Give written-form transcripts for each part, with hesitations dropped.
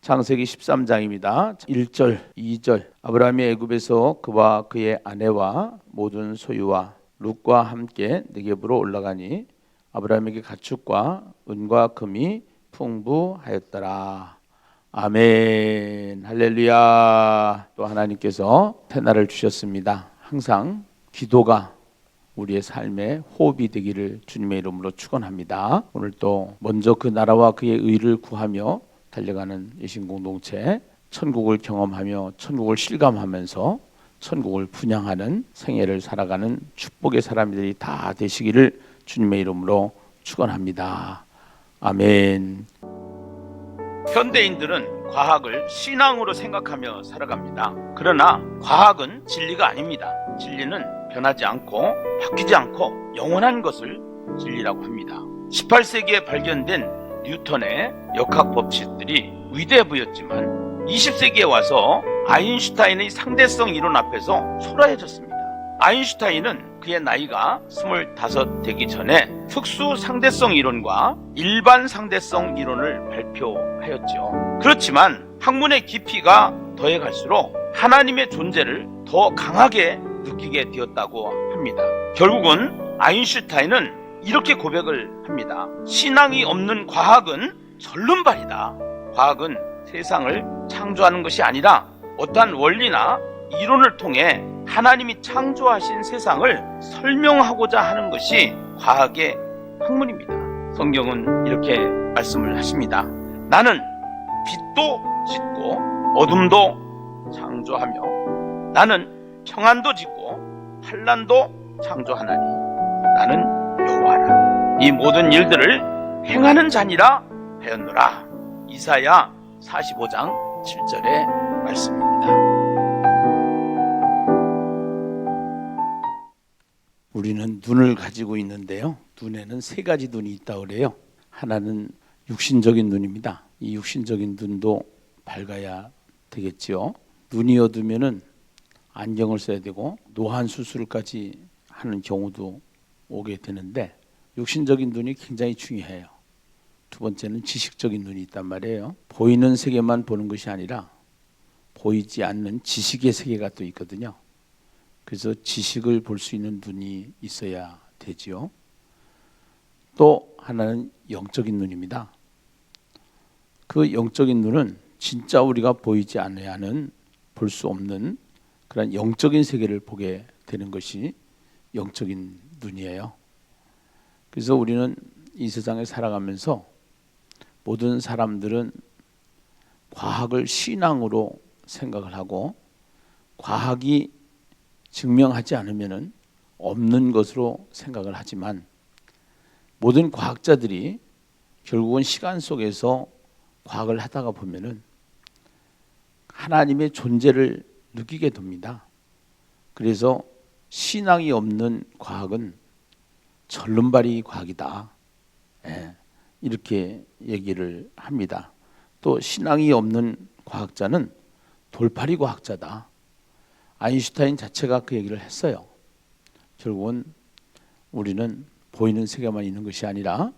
창세기 13장입니다. 1절, 2절. 아브라함이 애굽에서 그와 그의 아내와 모든 소유와 룻과 함께 네겝으로 올라가니 아브라함에게 가축과 은과 금이 풍부하였더라. 아멘. 할렐루야. 또 하나님께서 새날을 주셨습니다. 항상 기도가 우리의 삶의 호흡이 되기를 주님의 이름으로 축원합니다. 오늘 또 먼저 그 나라와 그의 의를 구하며 달려가는 예신공동체, 천국을 경험하며 천국을 실감하면서 천국을 분양하는 생애를 살아가는 축복의 사람들이 다 되시기를 주님의 이름으로 축원합니다. 아멘. 현대인들은 과학을 신앙으로 생각하며 살아갑니다. 그러나 과학은 진리가 아닙니다. 진리는 변하지 않고 바뀌지 않고 영원한 것을 진리라고 합니다. 18세기에 발견된 뉴턴의 역학 법칙들이 위대해 보였지만 20세기에 와서 아인슈타인의 상대성 이론 앞에서 초라해졌습니다. 아인슈타인은 그의 나이가 25 되기 전에 특수 상대성 이론과 일반 상대성 이론을 발표하였죠. 그렇지만 학문의 깊이가 더해 갈수록 하나님의 존재를 더 강하게 느끼게 되었다고 합니다. 결국은 아인슈타인은 이렇게 고백을 합니다. 신앙이 없는 과학은 절름발이다. 과학은 세상을 창조하는 것이 아니라 어떠한 원리나 이론을 통해 하나님이 창조하신 세상을 설명하고자 하는 것이 과학의 학문입니다. 성경은 이렇게 말씀을 하십니다. 나는 빛도 짓고 어둠도 창조하며 나는 평안도 짓고 환난도 창조하나니 나는 여호와라. 이 모든 일들을 행하는 자니라 하였노라. 이사야 45장 7절의 말씀입니다. 우리는 눈을 가지고 있는데요. 눈에는 세 가지 눈이 있다고 그래요. 하나는 육신적인 눈입니다. 이 육신적인 눈도 밝아야 되겠지요. 눈이 어두면은 안경을 써야 되고 노안 수술까지 하는 경우도 오게 되는데 육신적인 눈이 굉장히 중요해요. 두 번째는 지식적인 눈이 있단 말이에요. 보이는 세계만 보는 것이 아니라 보이지 않는 지식의 세계가 또 있거든요. 그래서 지식을 볼 수 있는 눈이 있어야 되지요. 또 하나는 영적인 눈입니다. 그 영적인 눈은 진짜 우리가 보이지 않아야 하는 볼 수 없는 그런 영적인 세계를 보게 되는 것이 영적인 눈이에요. 그래서 우리는 이 세상에 살아가면서 모든 사람들은 과학을 신앙으로 생각을 하고 과학이 증명하지 않으면 없는 것으로 생각을 하지만 모든 과학자들이 결국은 시간 속에서 과학을 하다가 보면은 하나님의 존재를 느끼게 됩니다. 그래서 신앙이 없는 과학은 절름발이 과학이다. 이렇게 얘기를 합니다. 또 신앙이 없는 과학자는 돌팔이 과학자다. 아인슈타인 자체가 그 얘기를 했어요. 결국은 우리는 보이는 세계만 있는 것이 아니라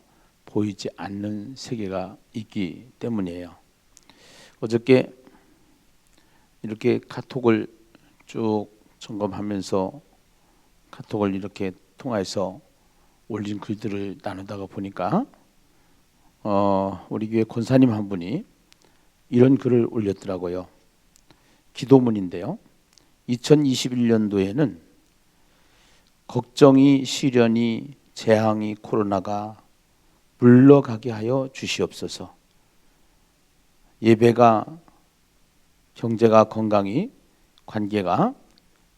보이지 않는 세계가 있기 때문이에요. 어저께 이렇게 카톡을 쭉 점검하면서 카톡을 이렇게 통해서 올린 글들을 나누다가 보니까 우리 교회 권사님 한 분이 이런 글을 올렸더라고요. 기도문인데요. 2021년도에는 걱정이, 시련이, 재앙이, 코로나가 물러가게 하여 주시옵소서. 예배가, 경제가, 건강이, 관계가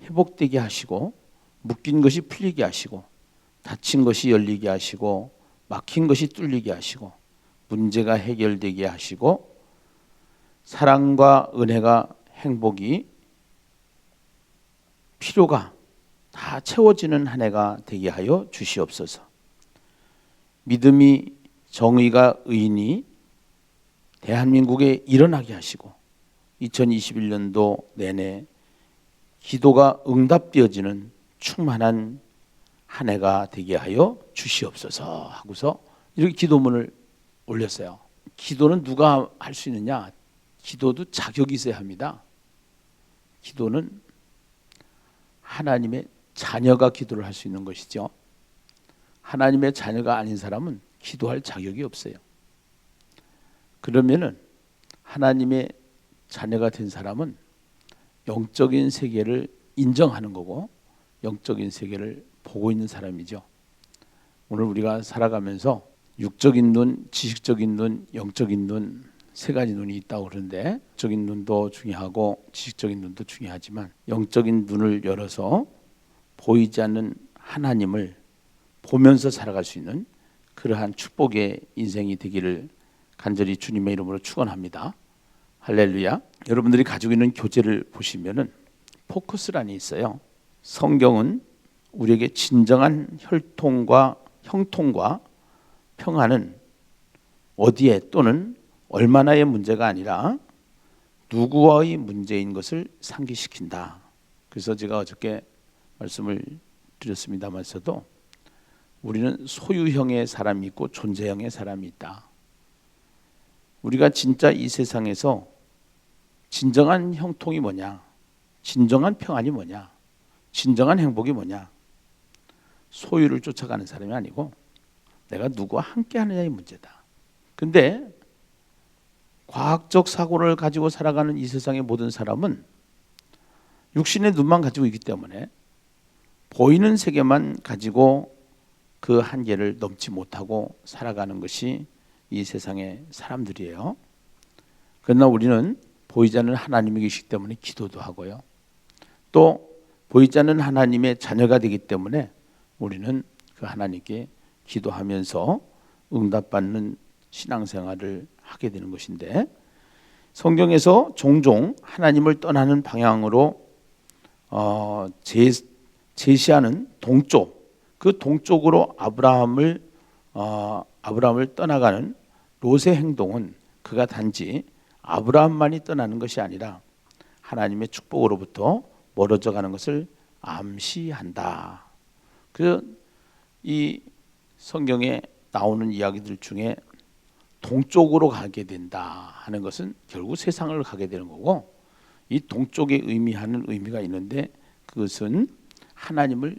회복되게 하시고 묶인 것이 풀리게 하시고 닫힌 것이 열리게 하시고 막힌 것이 뚫리게 하시고 문제가 해결되게 하시고 사랑과 은혜가 행복이 필요가 다 채워지는 한 해가 되게 하여 주시옵소서. 믿음이, 정의가, 의인이 대한민국에 일어나게 하시고 2021년도 내내 기도가 응답되어지는 충만한 한 해가 되게 하여 주시옵소서 하고서 이렇게 기도문을 올렸어요. 기도는 누가 할 수 있느냐? 기도도 자격이 있어야 합니다. 기도는 하나님의 자녀가 기도를 할 수 있는 것이죠. 하나님의 자녀가 아닌 사람은 기도할 자격이 없어요. 그러면은 하나님의 자녀가 된 사람은 영적인 세계를 인정하는 거고 영적인 세계를 보고 있는 사람이죠. 오늘 우리가 살아가면서 육적인 눈, 지식적인 눈, 영적인 눈 세 가지 눈이 있다고 그러는데 영적인 눈도 중요하고 지식적인 눈도 중요하지만 영적인 눈을 열어서 보이지 않는 하나님을 보면서 살아갈 수 있는 그러한 축복의 인생이 되기를 간절히 주님의 이름으로 축원합니다. 할렐루야. 여러분들이 가지고 있는 교재를 보시면은 포커스란이 있어요. 성경은 우리에게 진정한 혈통과 형통과 평안은 어디에 또는 얼마나의 문제가 아니라 누구와의 문제인 것을 상기시킨다. 그래서 제가 어저께 말씀을 드렸습니다만서도 우리는 소유형의 사람이 있고 존재형의 사람이 있다. 우리가 진짜 이 세상에서 진정한 형통이 뭐냐? 진정한 평안이 뭐냐? 진정한 행복이 뭐냐? 소유를 쫓아가는 사람이 아니고 내가 누구와 함께 하느냐의 문제다. 근데 과학적 사고를 가지고 살아가는 이 세상의 모든 사람은 육신의 눈만 가지고 있기 때문에 보이는 세계만 가지고 그 한계를 넘지 못하고 살아가는 것이 이 세상의 사람들이에요. 그러나 우리는 보이지 않는 하나님이 계시기 때문에 기도도 하고요. 또 보이지 않는 하나님의 자녀가 되기 때문에 우리는 그 하나님께 기도하면서 응답받는 신앙생활을 하게 되는 것인데 성경에서 종종 하나님을 떠나는 방향으로 제시하는 동쪽, 그 동쪽으로 아브라함을 떠나가는 롯의 행동은 그가 단지 아브라함만이 떠나는 것이 아니라 하나님의 축복으로부터 멀어져 가는 것을 암시한다. 이 성경에 나오는 이야기들 중에 동쪽으로 가게 된다 하는 것은 결국 세상을 가게 되는 거고 이 동쪽에 의미하는 의미가 있는데 그것은 하나님을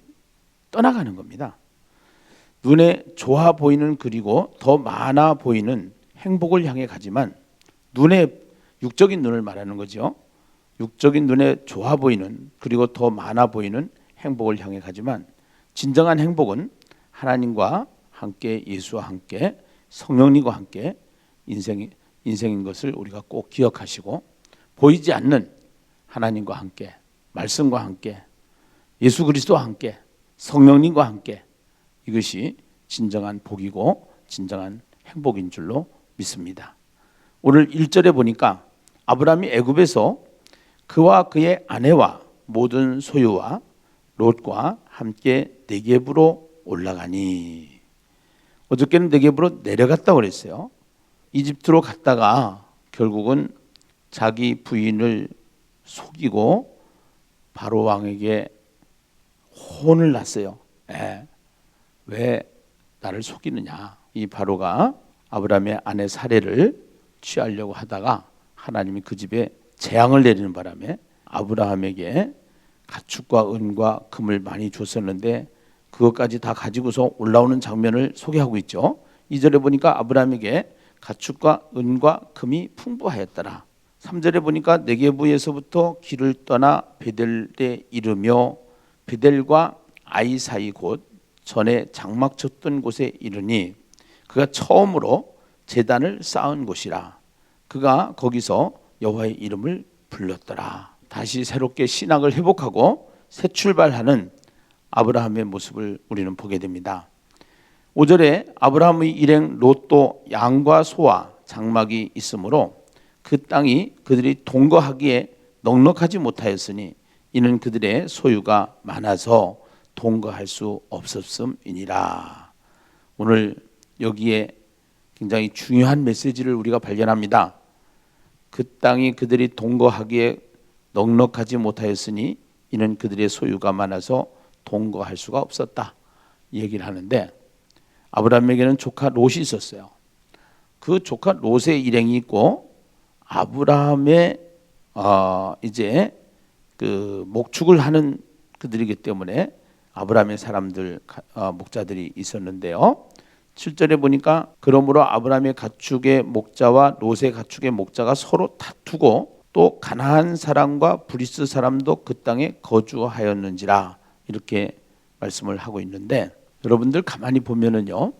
떠나가는 겁니다. 눈에 좋아 보이는 그리고 더 많아 보이는 행복을 향해 가지만 눈에 육적인 눈을 말하는 거죠. 육적인 눈에 좋아 보이는 그리고 더 많아 보이는 행복을 향해 가지만 진정한 행복은 하나님과 함께 예수와 함께 성령님과 함께 인생인 것을 우리가 꼭 기억하시고 보이지 않는 하나님과 함께 말씀과 함께 예수 그리스도와 함께 성령님과 함께 이것이 진정한 복이고 진정한 행복인 줄로 믿습니다. 오늘 1절에 보니까 아브라함이 애굽에서 그와 그의 아내와 모든 소유와 롯과 함께 네겝으로 올라가니 어저께는 네겝으로 내려갔다고 그랬어요. 이집트로 갔다가 결국은 자기 부인을 속이고 바로 왕에게 혼을 났어요. 왜 나를 속이느냐. 이 바로가 아브라함의 아내 사례를 취하려고 하다가 하나님이 그 집에 재앙을 내리는 바람에 아브라함에게 가축과 은과 금을 많이 줬었는데 그것까지 다 가지고서 올라오는 장면을 소개하고 있죠. 2절에 보니까 아브라함에게 가축과 은과 금이 풍부하였더라. 3절에 보니까 네겝에서부터 길을 떠나 베델에 이르며 베델과 아이 사이 곧 전에 장막 쳤던 곳에 이르니 그가 처음으로 제단을 쌓은 곳이라. 그가 거기서 여호와의 이름을 불렀더라. 다시 새롭게 신앙을 회복하고 새 출발하는 아브라함의 모습을 우리는 보게 됩니다. 5절에 아브라함의 일행 롯도 양과 소와 장막이 있으므로 그 땅이 그들이 동거하기에 넉넉하지 못하였으니 이는 그들의 소유가 많아서 동거할 수 없었음이니라. 오늘 여기에 굉장히 중요한 메시지를 우리가 발견합니다. 그 땅이 그들이 동거하기에 넉넉하지 못하였으니 이는 그들의 소유가 많아서 동거할 수가 없었다. 이 얘기를 하는데 아브라함에게는 조카 롯이 있었어요. 그 조카 롯의 일행이 있고 아브라함의 이제 그 목축을 하는 그들이기 때문에 아브라함의 사람들 목자들이 있었는데요. 7절에 보니까 그러므로 아브라함의 가축의 목자와 롯의 가축의 목자가 서로 다투고 또 가나안 사람과 브리스 사람도 그 땅에 거주하였는지라 이렇게 말씀을 하고 있는데, 여러분들 가만히 보면은요,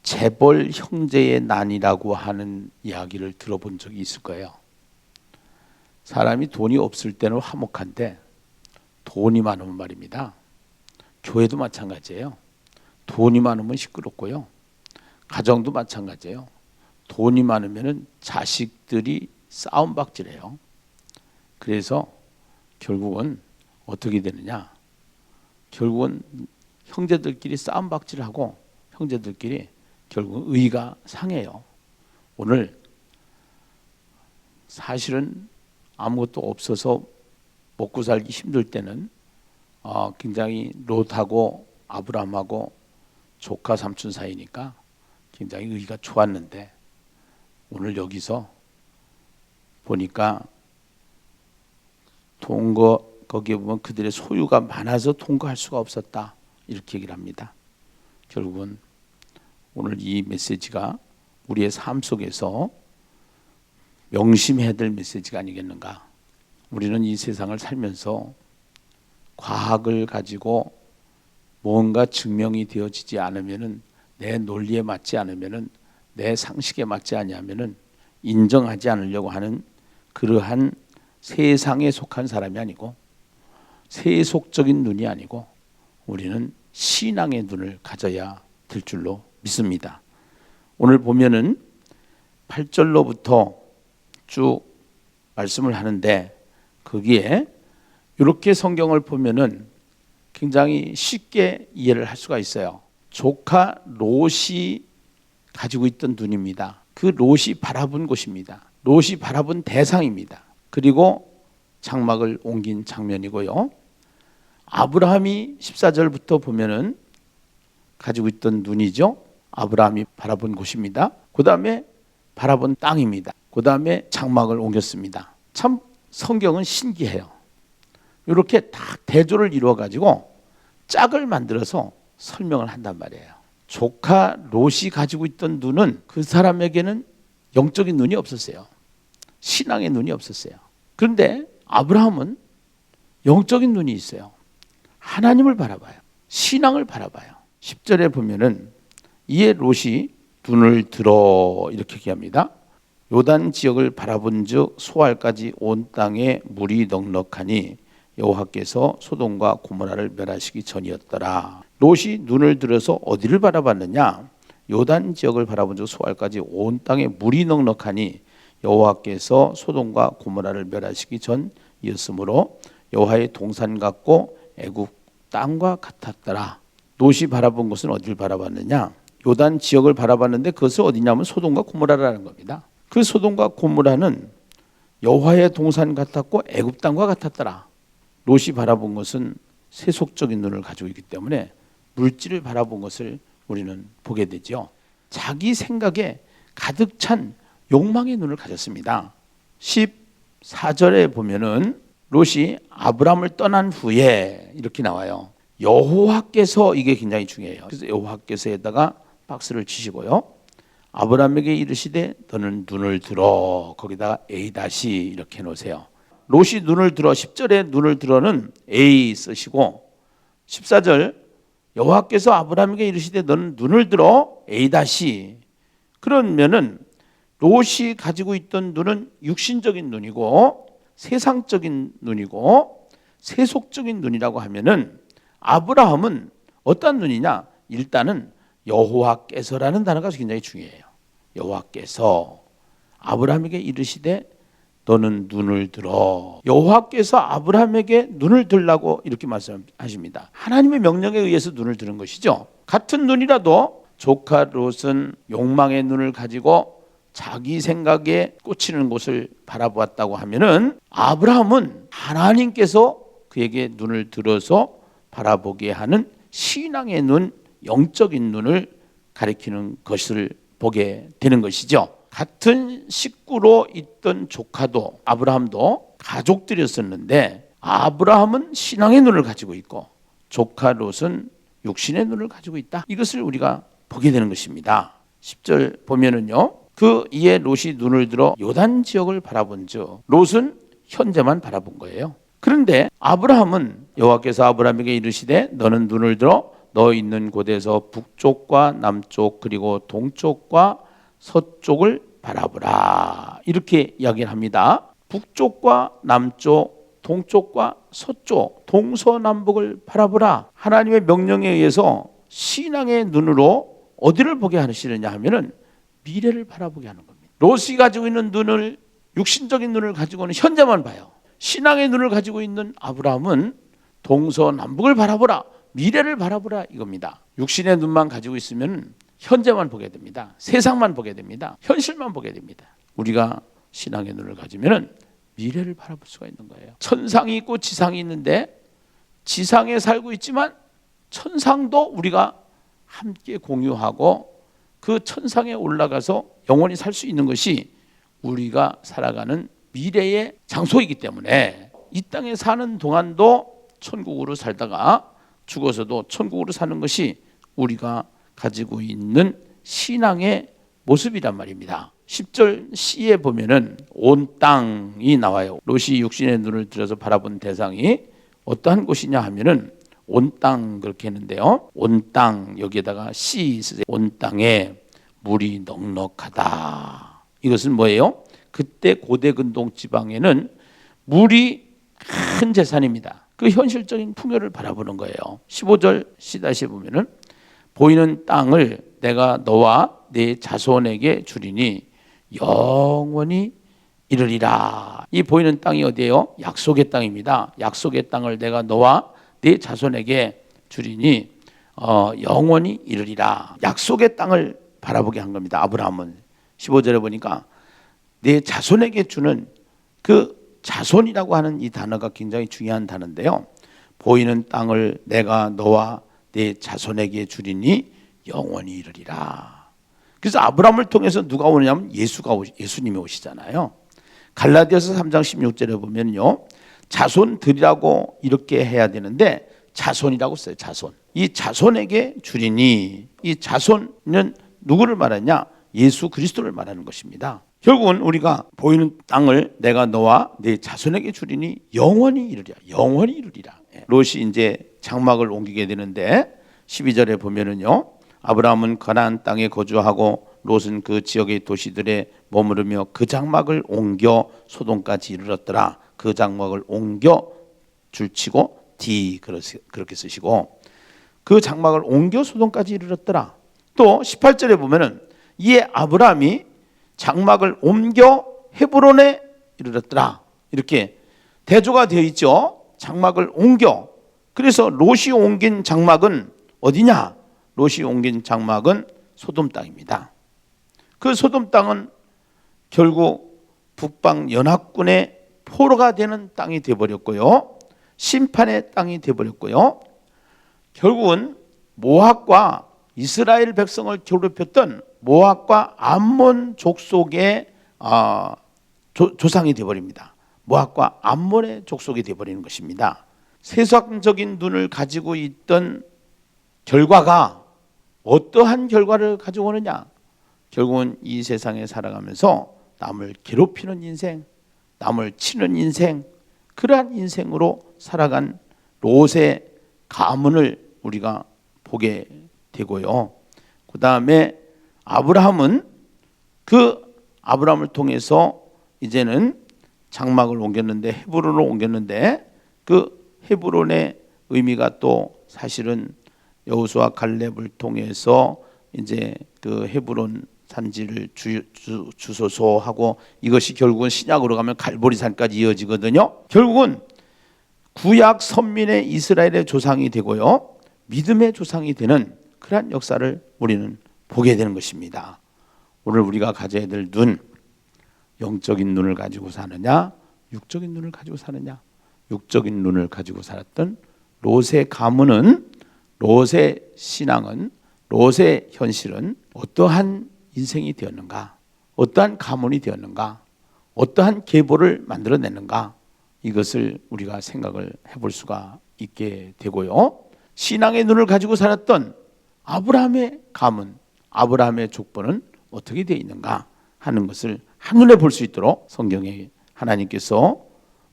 재벌 형제의 난이라고 하는 이야기를 들어본 적이 있을 거예요. 사람이 돈이 없을 때는 화목한데 돈이 많으면 말입니다. 교회도 마찬가지예요. 돈이 많으면 시끄럽고요. 가정도 마찬가지예요. 돈이 많으면 자식들이 싸움박질해요. 그래서 결국은 어떻게 되느냐? 결국은 형제들끼리 싸움박질하고 형제들끼리 결국은 의가 상해요. 오늘 사실은 아무것도 없어서 먹고 살기 힘들 때는 굉장히 롯하고 아브라함하고 조카 삼촌 사이니까 굉장히 의가 좋았는데, 오늘 여기서 보니까 거기에 보면 그들의 소유가 많아서 통거할 수가 없었다 이렇게 얘기를 합니다. 결국은 오늘 이 메시지가 우리의 삶 속에서 명심해야 될 메시지가 아니겠는가. 우리는 이 세상을 살면서 과학을 가지고 뭔가 증명이 되어지지 않으면은, 내 논리에 맞지 않으면은, 내 상식에 맞지 않으면은 인정하지 않으려고 하는 그러한 세상에 속한 사람이 아니고, 세속적인 눈이 아니고, 우리는 신앙의 눈을 가져야 될 줄로 믿습니다. 오늘 보면은 8절로부터 쭉 말씀을 하는데, 거기에 이렇게 성경을 보면은 굉장히 쉽게 이해를 할 수가 있어요. 조카 롯이 가지고 있던 눈입니다. 그 롯이 바라본 곳입니다. 롯이 바라본 대상입니다. 그리고 장막을 옮긴 장면이고요. 아브라함이 14절부터 보면은 가지고 있던 눈이죠. 아브라함이 바라본 곳입니다. 그 다음에 바라본 땅입니다. 그 다음에 장막을 옮겼습니다. 참 성경은 신기해요. 이렇게 다 대조를 이루어 가지고 짝을 만들어서 설명을 한단 말이에요. 조카 롯이 가지고 있던 눈은 그 사람에게는 영적인 눈이 없었어요. 신앙의 눈이 없었어요. 그런데 아브라함은 영적인 눈이 있어요. 하나님을 바라봐요. 신앙을 바라봐요. 10절에 보면은 이에 롯이 눈을 들어 이렇게 얘기합니다. 요단 지역을 바라본즉 소알까지 온 땅에 물이 넉넉하니 여호와께서 소돔과 고모라를 멸하시기 전이었더라. 롯이 눈을 들어서 어디를 바라봤느냐? 요단 지역을 바라본즉 소알까지 온 땅에 물이 넉넉하니 여호와께서 소돔과 고모라를 멸하시기 전이었으므로 여호와의 동산 같고 애굽 땅과 같았더라. 롯이 바라본 곳은 어디를 바라봤느냐? 요단 지역을 바라봤는데 그것은 어디냐면 소돔과 고모라라는 겁니다. 그 소돔과 고모라는 여호와의 동산 같았고 애굽 땅과 같았더라. 롯이 바라본 것은 세속적인 눈을 가지고 있기 때문에 물질을 바라본 것을 우리는 보게 되죠. 자기 생각에 가득 찬 욕망의 눈을 가졌습니다. 14절에 보면은 롯이 아브라함을 떠난 후에 이렇게 나와요. 여호와께서, 이게 굉장히 중요해요. 그래서 여호와께서에다가 박스를 치시고요. 아브라함에게 이르시되 너는 눈을 들어, 거기다가 에이다시 이렇게 해놓으세요. 롯이 눈을 들어, 10절에 눈을 들어는 에이 쓰시고 14절 여호와께서 아브라함에게 이르시되 너는 눈을 들어 에이다시. 그러면은 롯이 가지고 있던 눈은 육신적인 눈이고 세상적인 눈이고 세속적인 눈이라고 하면은 아브라함은 어떤 눈이냐? 일단은 여호와께서라는 단어가 굉장히 중요해요. 여호와께서 아브라함에게 이르시되 너는 눈을 들어. 여호와께서 아브라함에게 눈을 들라고 이렇게 말씀하십니다. 하나님의 명령에 의해서 눈을 들은 것이죠. 같은 눈이라도 조카 롯은 욕망의 눈을 가지고 자기 생각에 꽂히는 곳을 바라보았다고 하면은 아브라함은 하나님께서 그에게 눈을 들어서 바라보게 하는 신앙의 눈, 영적인 눈을 가리키는 것을 보게 되는 것이죠. 같은 식구로 있던 조카도 아브라함도 가족들이었었는데 아브라함은 신앙의 눈을 가지고 있고 조카 롯은 육신의 눈을 가지고 있다. 이것을 우리가 보게 되는 것입니다. 10절 보면은요. 그 이에 롯이 눈을 들어 요단 지역을 바라본즉 롯은 현재만 바라본 거예요. 그런데 아브라함은 여호와께서 아브라함에게 이르시되 너는 눈을 들어 너 있는 곳에서 북쪽과 남쪽 그리고 동쪽과 서쪽을 바라보라. 이렇게 이야기를 합니다. 북쪽과 남쪽, 동쪽과 서쪽, 동서남북을 바라보라. 하나님의 명령에 의해서 신앙의 눈으로 어디를 보게 하시느냐 하면은 미래를 바라보게 하는 겁니다. 롯이 가지고 있는 눈을, 육신적인 눈을 가지고는 현재만 봐요. 신앙의 눈을 가지고 있는 아브라함은 동서남북을 바라보라, 미래를 바라보라 이겁니다. 육신의 눈만 가지고 있으면 현재만 보게 됩니다. 세상만 보게 됩니다. 현실만 보게 됩니다. 우리가 신앙의 눈을 가지면 미래를 바라볼 수가 있는 거예요. 천상이 있고 지상이 있는데 지상에 살고 있지만 천상도 우리가 함께 공유하고 그 천상에 올라가서 영원히 살 수 있는 것이 우리가 살아가는 미래의 장소이기 때문에 이 땅에 사는 동안도 천국으로 살다가 죽어서도 천국으로 사는 것이 우리가 가지고 있는 신앙의 모습이란 말입니다. 10절 C에 보면은 온 땅이 나와요. 롯이 육신의 눈을 들어서 바라본 대상이 어떠한 곳이냐 하면은 온 땅 그렇게 했는데요. 온 땅 여기에다가 C 쓰세요. 온 땅에 물이 넉넉하다. 이것은 뭐예요? 그때 고대 근동 지방에는 물이 큰 재산입니다. 그 현실적인 풍요를 바라보는 거예요. 15절 C-에 보면은 보이는 땅을 내가 너와 네 자손에게 주리니 영원히 이르리라. 이 보이는 땅이 어디예요? 약속의 땅입니다. 약속의 땅을 내가 너와 네 자손에게 주리니 영원히 이르리라. 약속의 땅을 바라보게 한 겁니다. 아브라함은 15절에 보니까 내 자손에게 주는 그 자손이라고 하는 이 단어가 굉장히 중요한 단어인데요. 보이는 땅을 내가 너와 내 자손에게 주리니 영원히 이르리라. 그래서 아브라함을 통해서 누가 오느냐면 예수님이 오시잖아요. 갈라디아서 3장 16절에 보면요. 자손들이라고 이렇게 해야 되는데 자손이라고 써요. 자손. 이 자손에게 주리니 이 자손은 누구를 말하냐? 예수 그리스도를 말하는 것입니다. 결국은 우리가 보이는 땅을 내가 너와 네 자손에게 주리니 영원히 이르리라. 영원히 이르리라. 롯이 이제 장막을 옮기게 되는데 12절에 보면은요. 아브라함은 가나안 땅에 거주하고 롯은 그 지역의 도시들에 머무르며 그 장막을 옮겨 소돔까지 이르렀더라. 그 장막을 옮겨 줄치고 D 그렇게 쓰시고 그 장막을 옮겨 소돔까지 이르렀더라. 또 18절에 보면은 이에 아브라함이 장막을 옮겨 헤브론에 이르렀더라. 이렇게 대조가 되어 있죠. 장막을 옮겨. 그래서 롯이 옮긴 장막은 어디냐? 롯이 옮긴 장막은 소돔 땅입니다. 그 소돔 땅은 결국 북방 연합군의 포로가 되는 땅이 되어버렸고요. 심판의 땅이 되어버렸고요. 결국은 모압과 이스라엘 백성을 괴롭혔던 모압과 암몬 족속의 조상이 되어버립니다. 모압과 암몬의 족속이 되어버리는 것입니다. 세상적인 눈을 가지고 있던 결과가 어떠한 결과를 가져오느냐? 결국은 이 세상에 살아가면서 남을 괴롭히는 인생, 남을 치는 인생, 그러한 인생으로 살아간 롯의 가문을 우리가 보게 되고요. 그 다음에 아브라함은 그 아브라함을 통해서 이제는 장막을 옮겼는데 헤브론을 옮겼는데 그 헤브론의 의미가 또 사실은 여호수아 갈렙을 통해서 이제 그 헤브론 산지를 주소서하고 이것이 결국은 신약으로 가면 갈보리산까지 이어지거든요. 결국은 구약 선민의 이스라엘의 조상이 되고요. 믿음의 조상이 되는 그러한 역사를 우리는 보게 되는 것입니다. 오늘 우리가 가져야 될 눈, 영적인 눈을 가지고 사느냐, 육적인 눈을 가지고 사느냐. 육적인 눈을 가지고 살았던 롯의 가문은, 롯의 신앙은, 롯의 현실은 어떠한 인생이 되었는가? 어떠한 가문이 되었는가, 어떠한 계보를 만들어냈는가, 이것을 우리가 생각을 해볼 수가 있게 되고요. 신앙의 눈을 가지고 살았던 아브라함의 가문, 아브라함의 족보는 어떻게 되어 있는가 하는 것을 한눈에 볼 수 있도록 성경에 하나님께서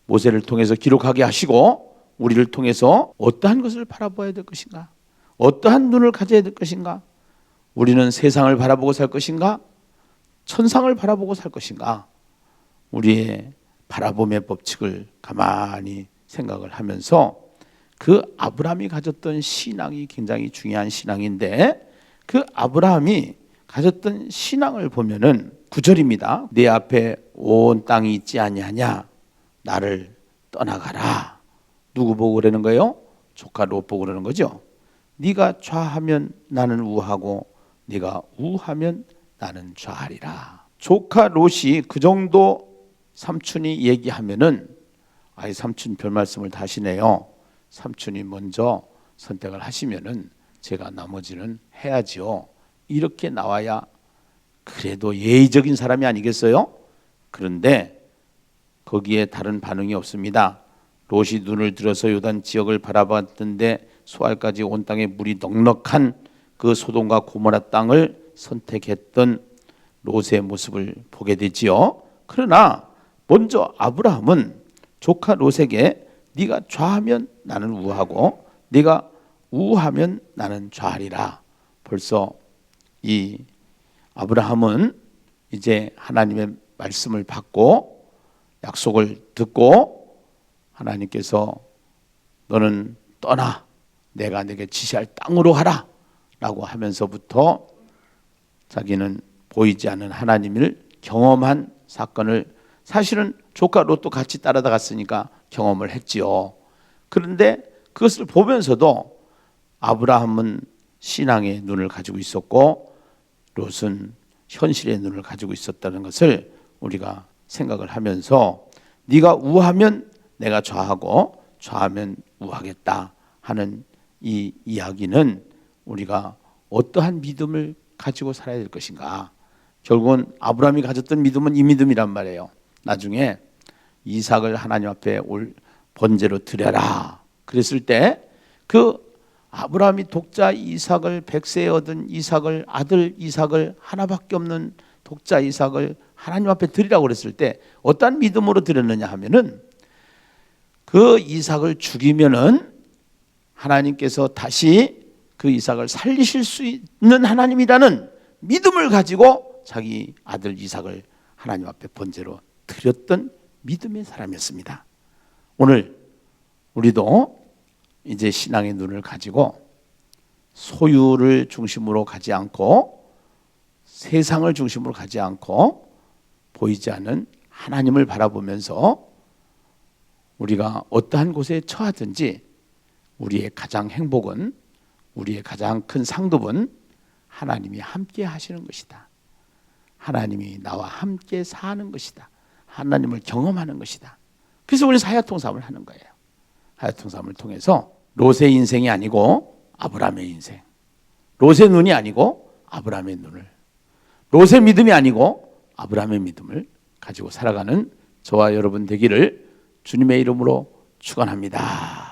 모세를 통해서 기록하게 하시고 우리를 통해서 어떠한 것을 바라봐야 될 것인가, 어떠한 눈을 가져야 될 것인가, 우리는 세상을 바라보고 살 것인가, 천상을 바라보고 살 것인가, 우리의 바라봄의 법칙을 가만히 생각을 하면서 그 아브라함이 가졌던 신앙이 굉장히 중요한 신앙인데, 그 아브라함이 가졌던 신앙을 보면은 9절입니다. 내 앞에 온 땅이 있지 아니하냐, 나를 떠나가라. 누구 보고 그러는 거예요? 조카 롯 보고 그러는 거죠. 네가 좌하면 나는 우하고 네가 우하면 나는 좌하리라. 조카 롯이 그 정도 삼촌이 얘기하면은, 아이 삼촌 별 말씀을 다 하시네요. 삼촌이 먼저 선택을 하시면은 제가 나머지는 해야지요. 이렇게 나와야 그래도 예의적인 사람이 아니겠어요? 그런데 거기에 다른 반응이 없습니다. 롯이 눈을 들어서 요단 지역을 바라봤는데 소알까지 온 땅에 물이 넉넉한 그 소돔과 고모라 땅을 선택했던 롯의 모습을 보게 되지요. 그러나 먼저 아브라함은 조카 롯에게 네가 좌하면 나는 우하고 네가 우하면 나는 좌하리라. 벌써 이 아브라함은 이제 하나님의 말씀을 받고 약속을 듣고 하나님께서 너는 떠나 내가 내게 지시할 땅으로 가라 라고 하면서부터 자기는 보이지 않는 하나님을 경험한 사건을, 사실은 조카 롯도 같이 따라다갔으니까 경험을 했지요. 그런데 그것을 보면서도 아브라함은 신앙의 눈을 가지고 있었고 롯은 현실의 눈을 가지고 있었다는 것을 우리가 생각을 하면서, 네가 우하면 내가 좌하고 좌하면 우하겠다 하는 이 이야기는 우리가 어떠한 믿음을 가지고 살아야 될 것인가. 결국은 아브라함이 가졌던 믿음은 이 믿음이란 말이에요. 나중에 이삭을 하나님 앞에 번제로 드려라 그랬을 때 그 아브라함이 독자 이삭을, 백세에 얻은 이삭을, 아들 이삭을, 하나밖에 없는 독자 이삭을 하나님 앞에 드리라고 그랬을 때 어떠한 믿음으로 드렸느냐 하면은, 그 이삭을 죽이면은 하나님께서 다시 그 이삭을 살리실 수 있는 하나님이라는 믿음을 가지고 자기 아들 이삭을 하나님 앞에 번제로 드렸던 믿음의 사람이었습니다. 오늘 우리도 이제 신앙의 눈을 가지고 소유를 중심으로 가지 않고 세상을 중심으로 가지 않고 보이지 않는 하나님을 바라보면서 우리가 어떠한 곳에 처하든지 우리의 가장 행복은, 우리의 가장 큰 상급은 하나님이 함께 하시는 것이다. 하나님이 나와 함께 사는 것이다. 하나님을 경험하는 것이다. 그래서 우리는 사야통삼을 하는 거예요. 사야통삼을 통해서 롯의 인생이 아니고 아브라함의 인생, 롯의 눈이 아니고 아브라함의 눈을, 롯의 믿음이 아니고 아브라함의 믿음을 가지고 살아가는 저와 여러분 되기를 주님의 이름으로 축원합니다.